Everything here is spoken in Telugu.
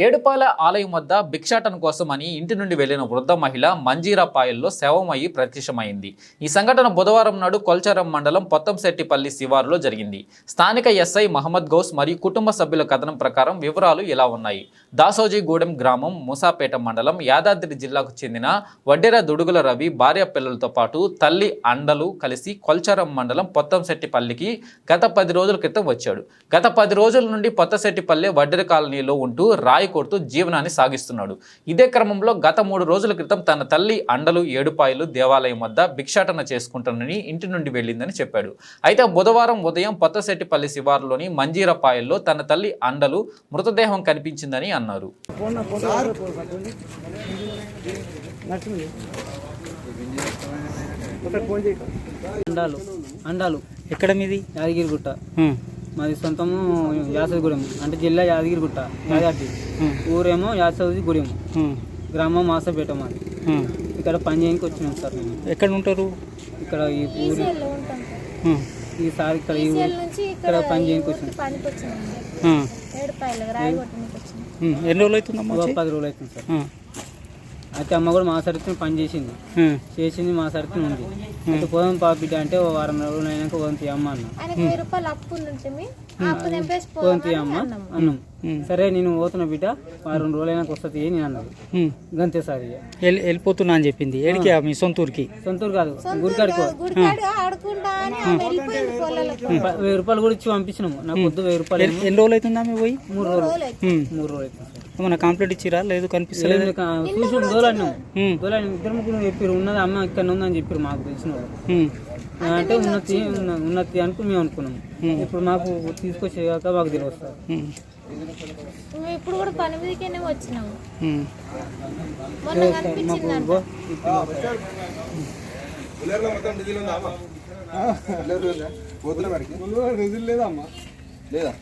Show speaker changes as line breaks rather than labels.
ఏడుపాయల ఆలయం వద్ద భిక్షాటన కోసమని ఇంటి నుండి వెళ్లిన వృద్ధ మహిళ మంజీరాపాయల్లో శవమయ్యి ప్రత్యక్షమైంది. ఈ సంఘటన బుధవారం నాడు కొల్చారం మండలం పొత్తంశెట్టిపల్లి శివారులో జరిగింది. స్థానిక ఎస్ఐ మహమ్మద్ గౌస్ మరియు కుటుంబ సభ్యుల కథనం ప్రకారం వివరాలు ఇలా ఉన్నాయి. దాసోజీగూడెం గ్రామం, మూసాపేట మండలం, యాదాద్రి జిల్లాకు చెందిన వడ్డెర దుడుగుల రవి భార్య పిల్లలతో పాటు తల్లి అండలు కలిసి కొల్చారం మండలం పొత్తంశెట్టిపల్లికి గత 10 రోజుల క్రితం వచ్చాడు. గత 10 రోజుల నుండి పొత్తశెట్టిపల్లి వడ్డెర కాలనీలో ఉంటూ రాయి కొడుతూ జీవనాన్ని సాగిస్తున్నాడు. ఇదే క్రమంలో గత 3 రోజుల క్రితం తన తల్లి అండలు ఏడుపాయలు దేవాలయం వద్ద భిక్షాటన చేసుకుంటానని ఇంటి నుండి వెళ్ళిందని చెప్పాడు. అయితే బుధవారం ఉదయం పొత్తశెట్టిపల్లి శివారులోని మంజీరాపాయల్లో తన తల్లి అండలు మృతదేహం కనిపించిందని అన్నారు.
అండాలు ఎక్కడ మీది? యాదగిరిగుట్ట. మాది సొంతము యాసగిగూడెం, అంటే జిల్లా యాదగిరిగుట్ట, యాదాద్రి. ఊరేమో యాసగిగూడెం, గ్రామం మాసపేట. మాది ఇక్కడ పని చేయడానికి వచ్చినాం సార్. మేము ఎక్కడ ఉంటారు? ఇక్కడ ఈ ఊరు, ఈసారి ఇక్కడ ఈ ఇక్కడ పని చేయడానికి వచ్చినాం. ఎన్ని రోజులు అవుతుందమ్మా? 10 రోజులు అవుతుంది సార్. అయితే అమ్మ కూడా మా సరితో పని చేసింది మా సరితో ఉంది. అయితే పోదాం బిడ్డ అంటే ఓ వారం రోజులు అయినాక పోదాం తీయమ్మ పోదాం తీయమ్మ అన్నాం. సరే నేను పోతున్నా బిడ్డ, వారం రోజులు అయినాక వస్తుంది నేను అన్నాడు. గంతే సార్. వెళ్ళిపోతున్నా అని చెప్పింది. ఏడికి? మీ సొంతూరుకి? సొంతూరు కాదు, గుడికాడికి. 1000 రూపాయలు కూడా ఇచ్చి పంపించినాము. నాకు వద్దు 1000 రూపాయలు. ఎన్ని రోజులు అవుతుందా మీ పోయి? 3 రోజులు అవుతుంది. ఏమన్నా కంప్లైంట్ ఇచ్చిరా? లేదు, కనిపిస్తలేదు. చూసి దోలాడినాం. ఇద్దరు ముగ్గురు చెప్పారు, ఉన్నది అమ్మ ఇక్కడ ఉందని చెప్పారు మాకు తెలిసిన వాళ్ళు. అంటే ఉన్నతి అనుకుని మేము అనుకున్నాము. ఇప్పుడు మాకు తీసుకొచ్చేదాక మాకు తెలియదు సార్.
ఇప్పుడు కూడా పని మీదకే వచ్చినాము.
లేదా